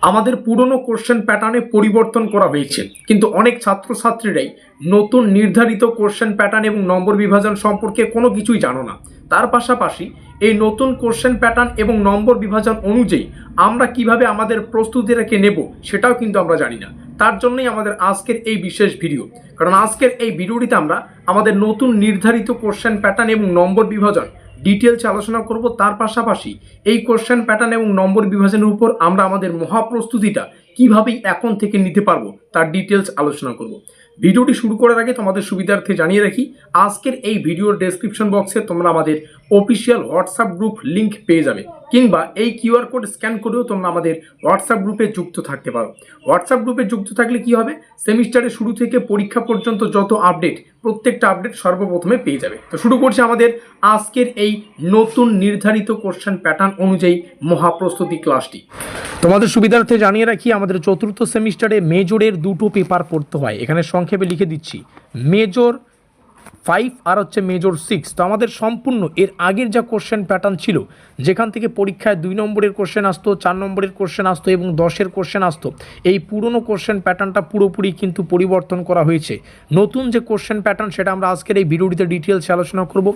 আমাদের পুরনো কোশ্চেন প্যাটার্নে পরিবর্তন করা হয়েছে, কিন্তু অনেক ছাত্রছাত্রীরাই নতুন নির্ধারিত কোশ্চেন প্যাটার্ন এবং নম্বর বিভাজন সম্পর্কে কোনো কিছুই জানো না। তার পাশাপাশি এই নতুন কোশ্চেন প্যাটার্ন এবং নম্বর বিভাজন অনুযায়ী আমরা কিভাবে আমাদের প্রস্তুতিটাকে নেব সেটাও কিন্তু আমরা জানি না। তার জন্যই আমাদের আজকের এই বিশেষ ভিডিও, কারণ আজকের এই ভিডিওটিতে আমরা আমাদের নতুন নির্ধারিত কোশ্চেন প্যাটার্ন এবং নম্বর বিভাজন ডিটেলসে আলোচনা করব। তার পাশাপাশি এই কোশ্চেন প্যাটার্ন এবং নম্বর বিভাজনের উপর আমরা আমাদের মহাপ্রস্তুতিটা কিভাবে এখন থেকে নিতে পারবো তার ডিটেলস আলোচনা করব। ভিডিওটি শুরু করার আগে তোমাদের সুবিধার্থে জানিয়ে রাখি, আজকের এই ভিডিওর ডেসক্রিপশন বক্সে তোমরা আমাদের অফিসিয়াল হোয়াটসঅ্যাপ গ্রুপ লিঙ্ক পেয়ে যাবে, কিংবা এই কিউআর কোড স্ক্যান করেও তোমরা আমাদের হোয়াটসঅ্যাপ গ্রুপে যুক্ত থাকতে পারো। হোয়াটসঅ্যাপ গ্রুপে যুক্ত থাকলে কি হবে, সেমিস্টারের শুরু থেকে পরীক্ষা পর্যন্ত যত আপডেট, প্রত্যেকটা আপডেট সর্বপ্রথমে পেয়ে যাবে। তো শুরু করছি আমাদের আজকের এই নতুন নির্ধারিত কোশ্চেন প্যাটার্ন অনুযায়ী মহাপ্রস্তুতি ক্লাসটি। তোমাদের সুবিধার্থে জানিয়ে রাখি, আমাদের চতুর্থ সেমিস্টারে মেজরের দুটো পেপার পড়তে হয়। এখানে সংক্ষেপে লিখে দিচ্ছি, মেজর 5 আর হচ্ছে মেজর 6। তো আমাদের সম্পূর্ণ এর আগের যা কোশ্চেন প্যাটার্ন ছিল, যেখান থেকে পরীক্ষায় 2 নম্বরের কোশ্চেন আসতো, 4 নম্বরের কোশ্চেন আসতো এবং 10-এর কোশ্চেন আসতো, এই পুরনো কোশ্চেন প্যাটার্নটা পুরোপুরি কিন্তু পরিবর্তন করা হয়েছে। নতুন যে কোশ্চেন প্যাটার্ন সেটা আমরা আজকের এই ভিডিওটিতে ডিটেলসে আলোচনা করব।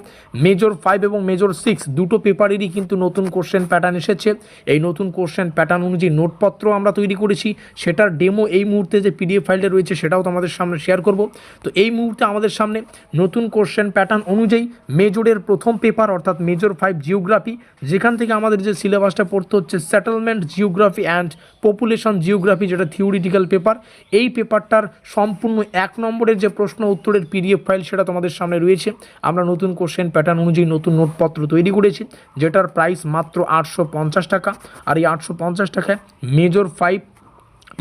মেজর 5 এবং মেজর 6 দুটো পেপারেরই কিন্তু নতুন কোশ্চেন প্যাটার্ন এসেছে। এই নতুন কোশ্চেন প্যাটার্ন অনুযায়ী নোটপত্র আমরা তৈরি করেছি, সেটার ডেমো এই মুহূর্তে যে পিডিএফ ফাইলটা রয়েছে সেটাও তোমাদের সামনে শেয়ার করব। তো এই মুহূর্তে আমাদের সামনে নতুন কোশ্চেন প্যাটার্ন অনুযায়ী মেজরের প্রথম পেপার অর্থাৎ মেজর 5 জিওগ্রাফি, যেখান থেকে আমাদের যে সিলেবাসটা পড়তে হচ্ছে settlement geography and population geography, যেটা থিওরিটিক্যাল পেপার। এই পেপারটার সম্পূর্ণ 1 নম্বরের যে প্রশ্ন উত্তরের পিডিএফ ফাইল সেটা তোমাদের সামনে রয়েছে। আমরা নতুন কোশ্চেন প্যাটার্ন অনুযায়ী নতুন নোটপত্র তৈরি করেছি, যেটার প্রাইস মাত্র 850 টাকা। আর এই 850 টাকায় মেজর 5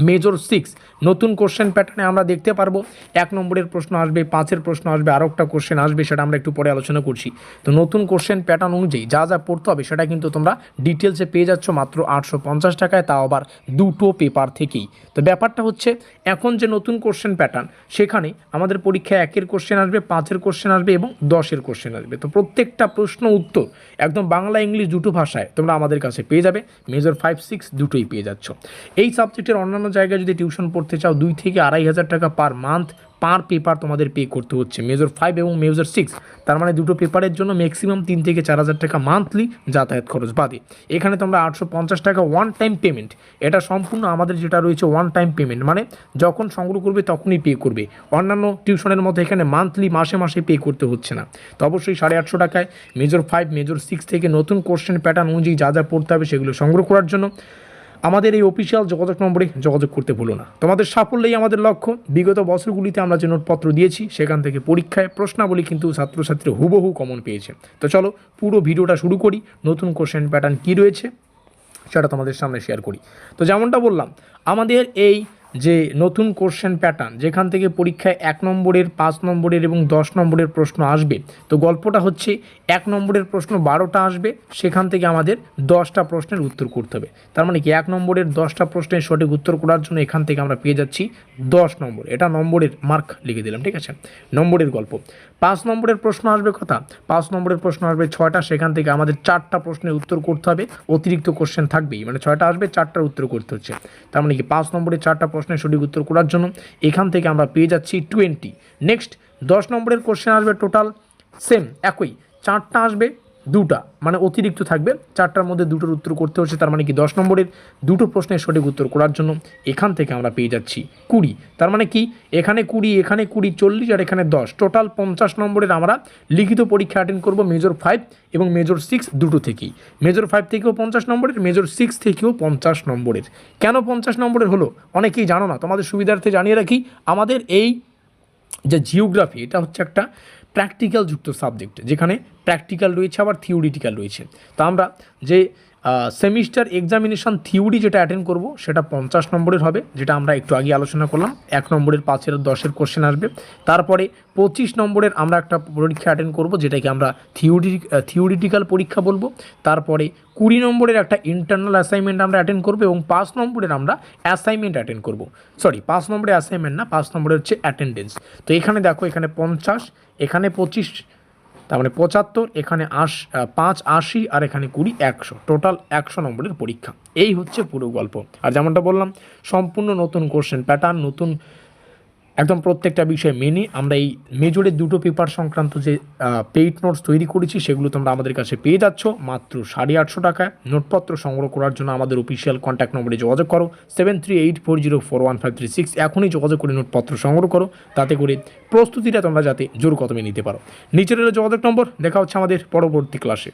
মেজর 6 নতুন কোশ্চেন প্যাটার্নে আমরা দেখতে পারবো 1 নম্বরের প্রশ্ন আসবে, 5-এর প্রশ্ন আসবে, আরও একটা কোশ্চেন আসবে, সেটা আমরা একটু পরে আলোচনা করছি। তো নতুন কোশ্চেন প্যাটার্ন অনুযায়ী যা যা পড়তে হবে সেটা কিন্তু তোমরা ডিটেলসে পেয়ে যাচ্ছ মাত্র 850 টাকায়, তাও আবার দুটো পেপার থেকেই। তো ব্যাপারটা হচ্ছে, এখন যে নতুন কোশ্চেন প্যাটার্ন, সেখানে আমাদের পরীক্ষায় 1-এর কোশ্চেন আসবে, 5-এর কোশ্চেন আসবে এবং 10-এর কোশ্চেন আসবে। তো প্রত্যেকটা প্রশ্ন উত্তর একদম বাংলা ইংলিশ দুটো ভাষায় তোমরা আমাদের কাছে পেয়ে যাবে। মেজর 5-6 দুটোই পেয়ে যাচ্ছ। এই সাবজেক্টের অন্যান্য জায়গায় যদি টিউশন পড়তে চাও, 2 থেকে 2,500 টাকা পার মান্থ পার পেপার তোমাদের পে করতে হচ্ছে, মেজর 5 এবং মেজর 6। তার মানে দুটো পেপারের জন্য ম্যাক্সিমাম 3 থেকে 4,000 টাকা মান্থলি যাতায়াত খরচ বাদে। এখানে তোমরা 850 টাকা ওয়ান টাইম পেমেন্ট, এটা সম্পূর্ণ আমাদের যেটা রয়েছে ওয়ান টাইম পেমেন্ট, মানে যখন সংগ্রহ করবে তখনই পে করবে। অন্যান্য টিউশনের মধ্যে এখানে মান্থলি মাসে মাসে পে করতে হচ্ছে না। তো অবশ্যই 850 টাকায় মেজর 5 মেজর 6 থেকে নতুন কোশ্চেন প্যাটার্ন অনুযায়ী যা যা পড়তে হবে সেগুলো সংগ্রহ করার জন্য আমাদের এই অফিসিয়াল যোগাযোগ নম্বরে যোগাযোগ করতে ভুলো না। তোমাদের সাফল্যই আমাদের লক্ষ্য। বিগত বছরগুলিতে আমরা যে নোটপত্র দিয়েছি সেখান থেকে পরীক্ষায় প্রশ্নাবলী কিন্তু ছাত্রছাত্রী হুবহু কমন পেয়েছে। তো চলো পুরো ভিডিওটা শুরু করি, নতুন কোশ্চেন প্যাটার্ন কী রয়েছে সেটা তোমাদের সামনে শেয়ার করি। তো যেমনটা বললাম, আমাদের এই যে নতুন কোশ্চেন প্যাটার্ন, যেখান থেকে পরীক্ষায় 1 নম্বরের, 5 নম্বরের এবং 10 নম্বরের প্রশ্ন আসবে। তো গল্পটা হচ্ছে, 1 নম্বরের প্রশ্ন 12টা আসবে, সেখান থেকে আমাদের 10টা প্রশ্নের উত্তর করতে হবে। তার মানে কি 1 নম্বরের 10টা প্রশ্নের সঠিক উত্তর করার জন্য এখান থেকে আমরা পেয়ে যাচ্ছি 10 নম্বর। এটা নম্বরের মার্ক লিখে দিলাম, ঠিক আছে, নম্বরের গল্প। 5 নম্বরের প্রশ্ন আসবে কথা, 5 নম্বরের প্রশ্ন আসবে 6টা, সেখান থেকে আমাদের 4টা প্রশ্নের উত্তর করতে হবে। অতিরিক্ত কোশ্চেন থাকবেই, মানে 6টা আসবে, 4টার উত্তর করতে হচ্ছে। তার মানে কি 5 নম্বরের 4টা প্রশ্নের সঠিক উত্তর করার জন্য এখান থেকে আমরা পেয়ে যাচ্ছি 20। নেক্সট 10 নম্বরের কোশ্চেন আসবে টোটাল সেম একই, 4টা আসবে, 2টা মানে অতিরিক্ত থাকবে, 4টার মধ্যে 2টোর উত্তর করতে হচ্ছে। তার মানে কি 10 নম্বরের 2টো প্রশ্নের সঠিক উত্তর করার জন্য এখান থেকে আমরা পেয়ে যাচ্ছি 20। তার মানে কি এখানে 20, এখানে 20, 40 আর এখানে 10, টোটাল 50 নম্বরের আমরা লিখিত পরীক্ষা অ্যাটেন্ড করব মেজর 5 এবং মেজর 6 দুটো থেকেই। মেজর 5 থেকেও 50 নম্বরের, মেজর 6 থেকেও 50 নম্বরের। কেন 50 নম্বরের হলো অনেকেই জানো না, তোমাদের সুবিধার্থে জানিয়ে রাখি, আমাদের এই যে জিওগ্রাফি, এটা হচ্ছে একটা প্র্যাকটিক্যাল যুক্ত সাবজেক্ট, যেখানে প্র্যাকটিক্যাল রয়েছে আবার থিওরিটিক্যাল রয়েছে। তো আমরা যে সেমিস্টার এক্সামিনেশন থিওরি যেটা অ্যাটেন্ড করব সেটা 50 নম্বরের হবে, যেটা আমরা একটু আগে আলোচনা করলাম। 1 নম্বরের, 5-এর, 10-এর কোশ্চেন আসবে। তারপরে 25 নম্বরের আমরা একটা পরীক্ষা অ্যাটেন্ড করব, যেটাকে আমরা থিওরিটিক্যাল পরীক্ষা বলবো। তারপরে 20 নম্বরের একটা ইন্টারনাল অ্যাসাইনমেন্ট আমরা অ্যাটেন্ড করবো এবং 5 নম্বরের আমরা অ্যাসাইনমেন্ট অ্যাটেন্ড করব। 5 নম্বরের অ্যাসাইনমেন্ট না, 5 নম্বরের হচ্ছে অ্যাটেন্ডেন্স। তো এখানে দেখো, এখানে 50, এখানে 25, তার মানে 75, এখানে 5 80 আর এখানে 20 100, টোটাল 100 নম্বরের পরীক্ষা। এই হচ্ছে পুরো গল্প। আর যেমনটা বললাম, সম্পূর্ণ নতুন কোশ্চেন প্যাটার্ন, নতুন একদম প্রত্যেকটা বিষয় মেনে আমরা এই মেজরের দুটো পেপার সংক্রান্ত যে পেইড নোটস তৈরি করেছি সেগুলো তোমরা আমাদের কাছে পেয়ে যাচ্ছ মাত্র 850 টাকায়। নোটপত্র সংগ্রহ করার জন্য আমাদের অফিসিয়াল কন্ট্যাক্ট নম্বরে যোগাযোগ করো 7384041536। এখনই যোগাযোগ করে নোটপত্র সংগ্রহ করো, তাতে করে প্রস্তুতিটা তোমরা যাতে জোর কদমে নিতে পারো। নিচের যোগাযোগ নম্বর। দেখা হচ্ছে আমাদের পরবর্তী ক্লাসে।